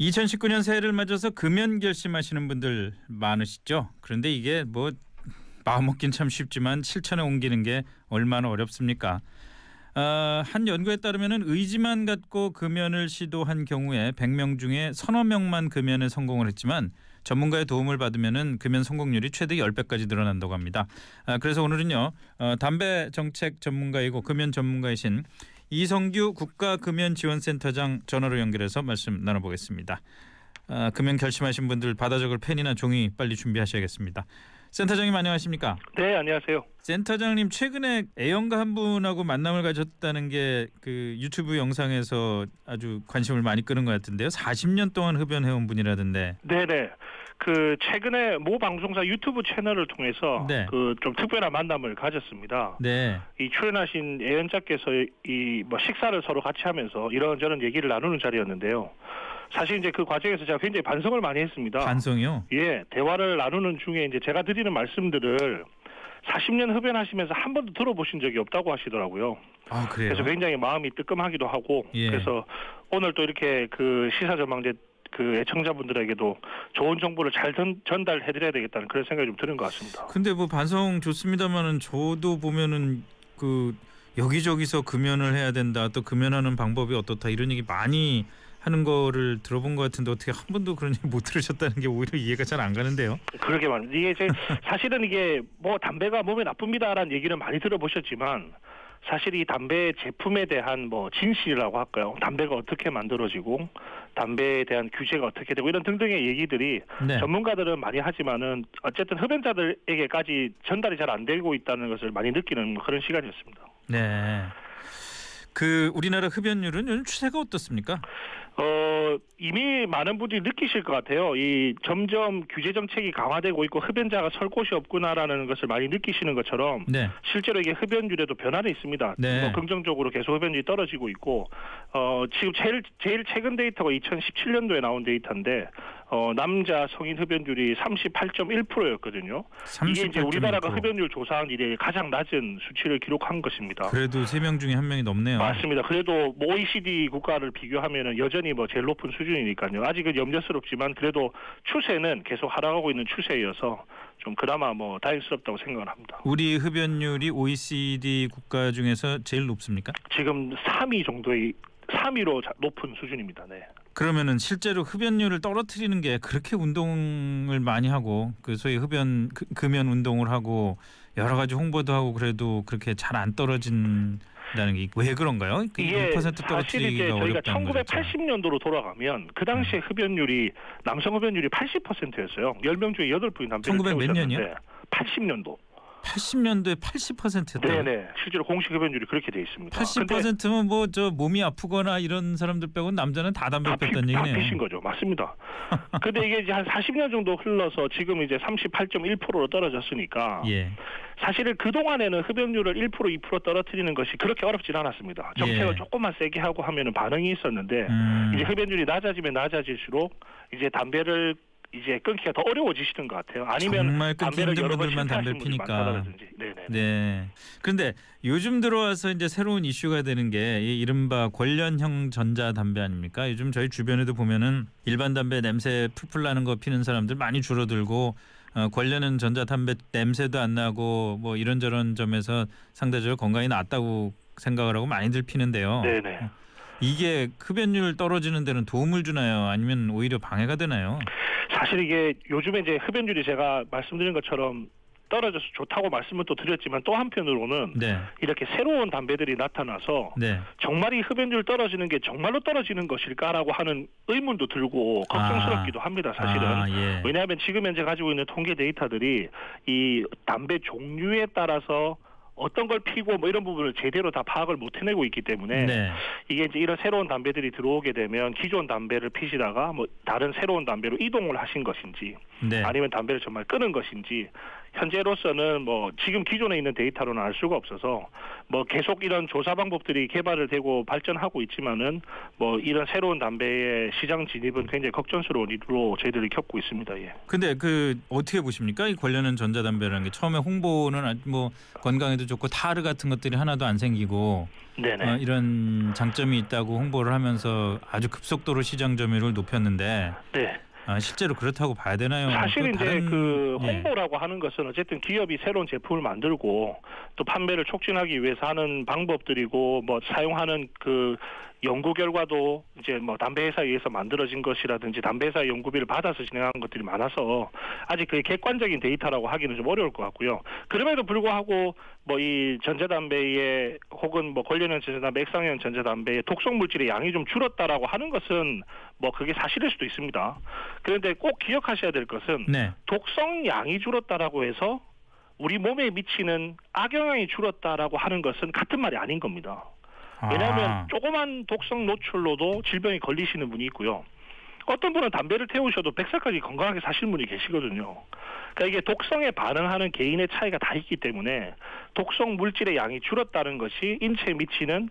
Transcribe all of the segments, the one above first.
2019년 새해를 맞아서 금연 결심하시는 분들 많으시죠? 그런데 이게 뭐 마음 먹긴 참 쉽지만 실천에 옮기는 게 얼마나 어렵습니까? 한 연구에 따르면 의지만 갖고 금연을 시도한 경우에 100명 중에 서너 명만 금연에 성공을 했지만 전문가의 도움을 받으면 금연 성공률이 최대 10배까지 늘어난다고 합니다. 그래서 오늘은요. 담배 정책 전문가이고 금연 전문가이신 이성규 국가금연지원센터장 전화로 연결해서 말씀 나눠보겠습니다. 금연 결심하신 분들 받아 적을 펜이나 종이 빨리 준비하셔야겠습니다. 센터장님 안녕하십니까? 네, 안녕하세요. 센터장님 최근에 애연가 한 분하고 만남을 가졌다는 게 그 유튜브 영상에서 아주 관심을 많이 끄는 것 같은데요. 40년 동안 흡연해온 분이라던데. 네네. 그 최근에 모 방송사 유튜브 채널을 통해서 네. 그 좀 특별한 만남을 가졌습니다. 네. 이 출연하신 애연자께서 이 뭐 식사를 서로 같이 하면서 이런저런 얘기를 나누는 자리였는데요. 사실 이제 그 과정에서 제가 굉장히 반성을 많이 했습니다. 반성이요? 예, 대화를 나누는 중에 이제 제가 드리는 말씀들을 40년 흡연하시면서 한 번도 들어보신 적이 없다고 하시더라고요. 아, 그래요? 그래서 굉장히 마음이 뜨끔하기도 하고, 예. 그래서 오늘 또 이렇게 그 시사전망대 그 애청자분들에게도 좋은 정보를 잘 전달해드려야 되겠다는 그런 생각이 좀 드는 것 같습니다. 근데 뭐 반성 좋습니다만은 저도 보면은 그 여기저기서 금연을 해야 된다, 또 금연하는 방법이 어떻다 이런 얘기 많이 하는 거를 들어본 것 같은데 어떻게 한 번도 그런 얘기 못 들으셨다는 게 오히려 이해가 잘 안 가는데요. 그러게 말입니다. 이게 사실은 이게 뭐 담배가 몸에 나쁩니다라는 얘기는 많이 들어보셨지만 사실 이 담배 제품에 대한 뭐 진실이라고 할까요? 담배가 어떻게 만들어지고 담배에 대한 규제가 어떻게 되고 이런 등등의 얘기들이 네. 전문가들은 많이 하지만은 어쨌든 흡연자들에게까지 전달이 잘 안 되고 있다는 것을 많이 느끼는 그런 시간이었습니다. 네. 그 우리나라 흡연율은 요즘 추세가 어떻습니까? 이미 많은 분들이 느끼실 것 같아요. 이 점점 규제 정책이 강화되고 있고 흡연자가 설 곳이 없구나라는 것을 많이 느끼시는 것처럼 네. 실제로 이게 흡연율에도 변화는 있습니다. 네. 뭐 긍정적으로 계속 흡연율이 떨어지고 있고 지금 제일 최근 데이터가 2017년도에 나온 데이터인데 남자 성인 흡연율이 38.1%였거든요. 이게 이제 우리나라가 흡연율 조사한 이래 가장 낮은 수치를 기록한 것입니다. 그래도 3명 중에 1명이 넘네요. 맞습니다. 그래도 뭐 OECD 국가를 비교하면은 여전히 뭐 제일 높은 수준이니까요. 아직은 염려스럽지만 그래도 추세는 계속 하락하고 있는 추세여서 좀 그나마 뭐 다행스럽다고 생각을 합니다. 우리 흡연율이 OECD 국가 중에서 제일 높습니까? 지금 3위로 높은 수준입니다. 네. 그러면은 실제로 흡연율을 떨어뜨리는 게 그렇게 운동을 많이 하고 그 소위 금연 운동을 하고 여러 가지 홍보도 하고 그래도 그렇게 잘 안 떨어진다는 게 왜 그런가요? 이게 1% 떨어뜨리기가 저희가 어렵다는 거죠. 1980년도로 돌아가면 그 당시에 흡연율이 남성 흡연율이 80%였어요. 10명 중에 8분이 담배를 1900 몇 년이요? 80년도. 80년도에 80%였다. 네네. 실제로 공식 흡연율이 그렇게 돼 있습니다. 80%면 뭐 저 몸이 아프거나 이런 사람들 빼고는 남자는 다 담배 폈다는 얘기네요. 다 피신 거죠. 맞습니다. 근데 이게 이제 한 40년 정도 흘러서 지금 이제 38.1%로 떨어졌으니까 예. 사실은 그동안에는 흡연율을 1% 2% 떨어뜨리는 것이 그렇게 어렵진 않았습니다. 정책을 예. 조금만 세게 하고 하면은 반응이 있었는데 이제 흡연율이 낮아지면 낮아질수록 이제 담배를 이제 끊기가 더 어려워지시는 것 같아요. 아니면 정말 끊기 힘든 분들만 담배 피니까. 네네. 네. 그런데 요즘 들어와서 이제 새로운 이슈가 되는 게 이 이른바 관련형 전자담배 아닙니까? 요즘 저희 주변에도 보면은 일반 담배 냄새 풀풀 나는 거 피는 사람들 많이 줄어들고 관련형 전자담배 냄새도 안 나고 뭐 이런저런 점에서 상대적으로 건강이 낫다고 생각을 하고 많이들 피는데요. 네네. 이게 흡연율 떨어지는 데는 도움을 주나요? 아니면 오히려 방해가 되나요? 사실 이게 요즘에 이제 흡연율이 제가 말씀드린 것처럼 떨어져서 좋다고 말씀을 또 드렸지만 또 한편으로는 네. 이렇게 새로운 담배들이 나타나서 네. 정말 이 흡연율 떨어지는 게 정말로 떨어지는 것일까라고 하는 의문도 들고 걱정스럽기도 합니다. 사실은. 예. 왜냐하면 지금 현재 가지고 있는 통계 데이터들이 이 담배 종류에 따라서 어떤 걸 피고 뭐 이런 부분을 제대로 다 파악을 못 해내고 있기 때문에 네. 이게 이제 이런 새로운 담배들이 들어오게 되면 기존 담배를 피시다가 뭐 다른 새로운 담배로 이동을 하신 것인지 네. 아니면 담배를 정말 끊은 것인지 현재로서는 뭐 지금 기존에 있는 데이터로는 알 수가 없어서 뭐 계속 이런 조사 방법들이 개발을 되고 발전하고 있지만은 뭐 이런 새로운 담배의 시장 진입은 굉장히 걱정스러운 일로 저희들이 겪고 있습니다. 예. 근데 그 어떻게 보십니까? 이 관련한 전자담배라는 게 처음에 홍보는 뭐 건강에도 좋고 타르 같은 것들이 하나도 안 생기고 네네. 이런 장점이 있다고 홍보를 하면서 아주 급속도로 시장 점유율을 높였는데 네. 실제로 그렇다고 봐야 되나요? 사실 이제 그 예. 홍보라고 하는 것은 어쨌든 기업이 새로운 제품을 만들고 또 판매를 촉진하기 위해서 하는 방법들이고 뭐 사용하는 그 연구 결과도 이제 뭐 담배 회사에 의해서 만들어진 것이라든지 담배 회사 연구비를 받아서 진행한 것들이 많아서 아직 그 객관적인 데이터라고 하기는 좀 어려울 것 같고요. 그럼에도 불구하고 뭐 이 전자담배의 혹은 뭐 관련형 전자담배, 액상형 전자담배의 독성 물질의 양이 좀 줄었다라고 하는 것은 뭐 그게 사실일 수도 있습니다. 그런데 꼭 기억하셔야 될 것은 네. 독성 양이 줄었다라고 해서 우리 몸에 미치는 악영향이 줄었다라고 하는 것은 같은 말이 아닌 겁니다. 왜냐하면 조그만 독성 노출로도 질병에 걸리시는 분이 있고요. 어떤 분은 담배를 태우셔도 100살까지 건강하게 사시는 분이 계시거든요. 그러니까 이게 독성에 반응하는 개인의 차이가 다 있기 때문에 독성 물질의 양이 줄었다는 것이 인체에 미치는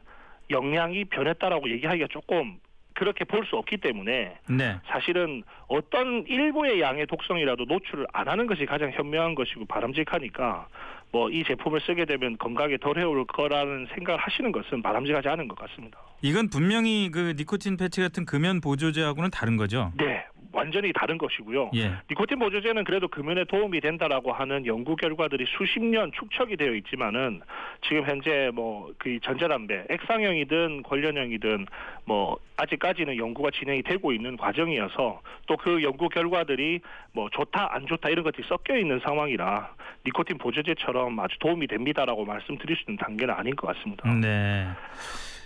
영향이 변했다라고 얘기하기가 조금 그렇게 볼 수 없기 때문에 네. 사실은 어떤 일부의 양의 독성이라도 노출을 안 하는 것이 가장 현명한 것이고 바람직하니까 뭐 이 제품을 쓰게 되면 건강에 덜 해올 거라는 생각을 하시는 것은 바람직하지 않은 것 같습니다. 이건 분명히 그 니코틴 패치 같은 금연 보조제하고는 다른 거죠? 네. 완전히 다른 것이고요. 예. 니코틴 보조제는 그래도 금연에 도움이 된다라고 하는 연구 결과들이 수십 년 축적이 되어 있지만은 지금 현재 뭐 그 전자담배, 액상형이든 관련형이든 뭐 아직까지는 연구가 진행이 되고 있는 과정이어서 또 그 연구 결과들이 뭐 좋다 안 좋다 이런 것들이 섞여 있는 상황이라 니코틴 보조제처럼 아주 도움이 됩니다라고 말씀드릴 수 있는 단계는 아닌 것 같습니다. 네.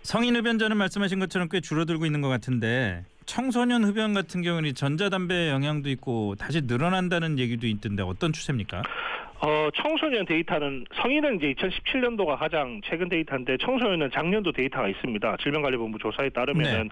성인 흡연자는 말씀하신 것처럼 꽤 줄어들고 있는 것 같은데 청소년 흡연 같은 경우는 전자담배의 영향도 있고 다시 늘어난다는 얘기도 있던데 어떤 추세입니까? 청소년 데이터는 성인은 이제 2017년도가 가장 최근 데이터인데 청소년은 작년도 데이터가 있습니다. 질병관리본부 조사에 따르면은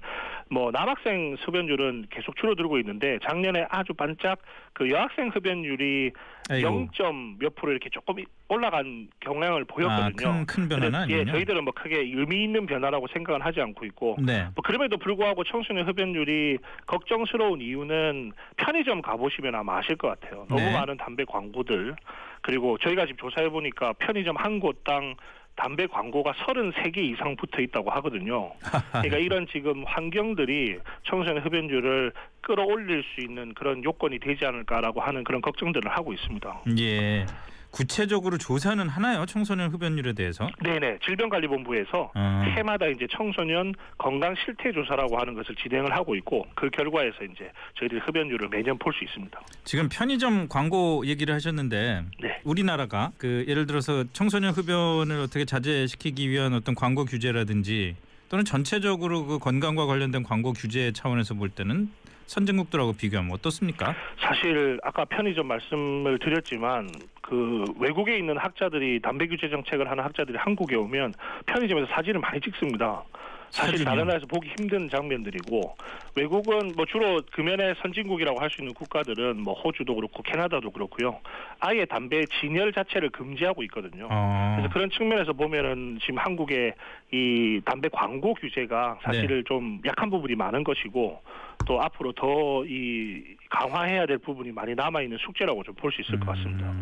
뭐 남학생 흡연율은 계속 줄어들고 있는데 작년에 아주 반짝 그 여학생 흡연율이 0몇 프로 이렇게 조금 올라간 경향을 보였거든요. 큰 변화는 아니군요. 예, 저희들은 뭐 크게 의미 있는 변화라고 생각은 하지 않고 있고 네. 뭐 그럼에도 불구하고 청소년 흡연율이 걱정스러운 이유는 편의점 가보시면 아마 아실 것 같아요. 너무 네. 많은 담배 광고들 그리고 저희가 지금 조사해 보니까 편의점 한 곳당 담배 광고가 33개 이상 붙어 있다고 하거든요. 그러니까 이런 지금 환경들이 청소년 흡연율을 끌어올릴 수 있는 그런 요건이 되지 않을까라고 하는 그런 걱정들을 하고 있습니다. 예. 구체적으로 조사는 하나요? 청소년 흡연율에 대해서? 네네. 질병관리본부에서 해마다 이제 청소년 건강 실태 조사라고 하는 것을 진행을 하고 있고 그 결과에서 이제 저희들이 흡연율을 매년 볼 수 있습니다. 지금 편의점 광고 얘기를 하셨는데 네. 우리나라가 그 예를 들어서 청소년 흡연을 어떻게 자제시키기 위한 어떤 광고 규제라든지 또는 전체적으로 그 건강과 관련된 광고 규제 차원에서 볼 때는 선진국들하고 비교하면 어떻습니까? 사실 아까 편의점 말씀을 드렸지만 그 외국에 있는 학자들이 담배 규제 정책을 하는 학자들이 한국에 오면 편의점에서 사진을 많이 찍습니다. 사실 다른 나라에서 보기 힘든 장면들이고 외국은 뭐 주로 금연의 선진국이라고 할 수 있는 국가들은 뭐 호주도 그렇고 캐나다도 그렇고요. 아예 담배 진열 자체를 금지하고 있거든요. 그래서 그런 측면에서 보면은 지금 한국의 이 담배 광고 규제가 사실은 좀 약한 부분이 많은 것이고 또 앞으로 더 이 강화해야 될 부분이 많이 남아 있는 숙제라고 좀 볼 수 있을 것 같습니다.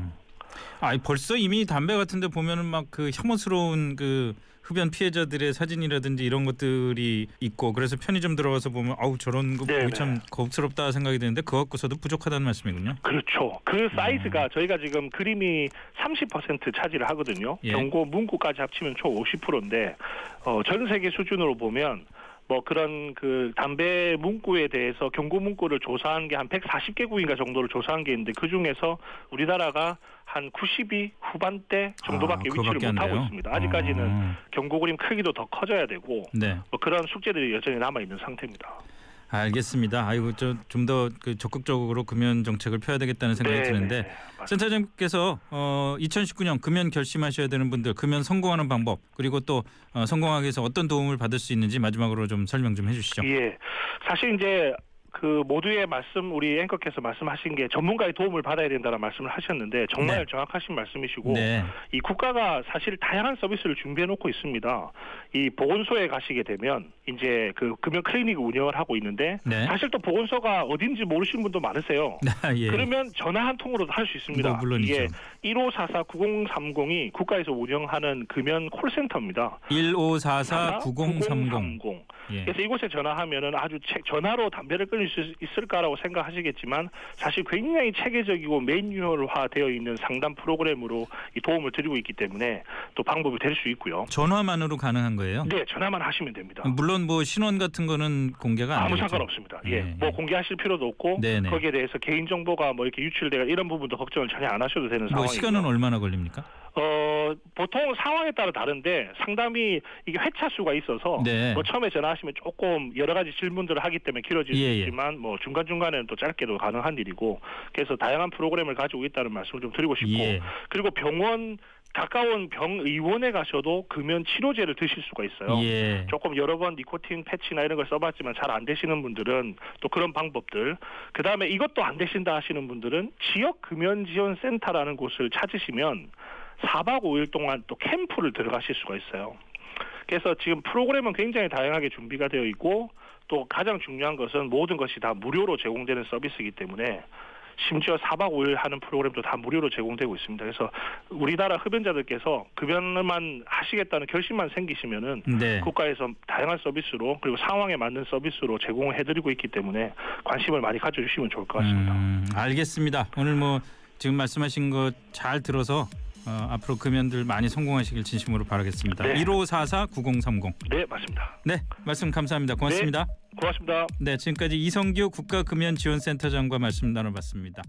벌써 이미 담배 같은데 보면은 막 그 혐오스러운 그 흡연 피해자들의 사진이라든지 이런 것들이 있고 그래서 편의점 들어가서 보면 아우 저런 거 보기 참 겁스럽다 생각이 드는데 그거 갖고서도 부족하다는 말씀이군요. 그렇죠. 그 사이즈가 저희가 지금 그림이 30% 차지를 하거든요. 예. 경고 문구까지 합치면 총 50%인데 전 세계 수준으로 보면 뭐 그런 그 담배 문구에 대해서 경고 문구를 조사한 게 한 140개국인가 정도를 조사한 게 있는데 그 중에서 우리나라가 한 92 후반대 정도밖에 위치를 못하고 있습니다. 아직까지는 경고 그림 크기도 더 커져야 되고 뭐 그런 숙제들이 여전히 남아 있는 상태입니다. 알겠습니다. 아이고 좀 더 그 적극적으로 금연 정책을 펴야 되겠다는 생각이 드는데 센터장님께서 2019년 금연 결심하셔야 되는 분들 금연 성공하는 방법 그리고 또 성공하기 위해서 어떤 도움을 받을 수 있는지 마지막으로 좀 설명 좀 해주시죠. 예, 사실 이제 그 모두의 말씀 우리 앵커께서 말씀하신 게 전문가의 도움을 받아야 된다는 말씀을 하셨는데 정말 네. 정확하신 말씀이시고 네. 이 국가가 사실 다양한 서비스를 준비해 놓고 있습니다. 이 보건소에 가시게 되면 이제 그 금연 클리닉 운영을 하고 있는데 네. 사실 또 보건소가 어딘지 모르시는 분도 많으세요. 예. 그러면 전화 한 통으로도 할 수 있습니다. 뭐 물론이죠. 이게 1544-9030이 국가에서 운영하는 금연 콜센터입니다. 1544-9030. 예. 그래서 이곳에 전화하면은 아주 전화로 담배를 끊을 수 있을까라고 생각하시겠지만 사실 굉장히 체계적이고 매뉴얼화되어 있는 상담 프로그램으로 이 도움을 드리고 있기 때문에 또 방법이 될 수 있고요. 전화만으로 가능한 거예요? 네, 전화만 하시면 됩니다. 물론 뭐 신원 같은 거는 공개가 안 아무 되겠죠? 상관없습니다. 예, 네. 뭐 공개하실 필요도 없고 네네. 거기에 대해서 개인 정보가 뭐 이렇게 유출되가 이런 부분도 걱정을 전혀 안 하셔도 되는 뭐 상황이고요. 시간은 얼마나 걸립니까? 보통 상황에 따라 다른데 상담이 이게 회차 수가 있어서 네. 뭐 처음에 전화하시면 조금 여러 가지 질문들을 하기 때문에 길어질 수 예. 있지만 뭐 중간중간에는 또 짧게도 가능한 일이고 그래서 다양한 프로그램을 가지고 있다는 말씀을 좀 드리고 싶고 예. 그리고 병원 가까운 병의원에 가셔도 금연 치료제를 드실 수가 있어요. 예. 조금 여러 번 니코틴 패치나 이런 걸 써봤지만 잘 안 되시는 분들은 또 그런 방법들 그다음에 이것도 안 되신다 하시는 분들은 지역 금연 지원 센터라는 곳을 찾으시면 4박 5일 동안 또 캠프를 들어가실 수가 있어요. 그래서 지금 프로그램은 굉장히 다양하게 준비가 되어 있고 또 가장 중요한 것은 모든 것이 다 무료로 제공되는 서비스이기 때문에 심지어 4박 5일 하는 프로그램도 다 무료로 제공되고 있습니다. 그래서 우리나라 흡연자들께서 급연만 하시겠다는 결심만 생기시면은 네. 국가에서 다양한 서비스로 그리고 상황에 맞는 서비스로 제공을 해드리고 있기 때문에 관심을 많이 가져주시면 좋을 것 같습니다. 알겠습니다. 오늘 뭐 지금 말씀하신 거 잘 들어서 앞으로 금연들 많이 성공하시길 진심으로 바라겠습니다. 네. 1544-9030. 네, 맞습니다. 네, 말씀 감사합니다. 고맙습니다. 고맙습니다. 네, 지금까지 이성규 국가금연지원센터장과 말씀 나눠봤습니다.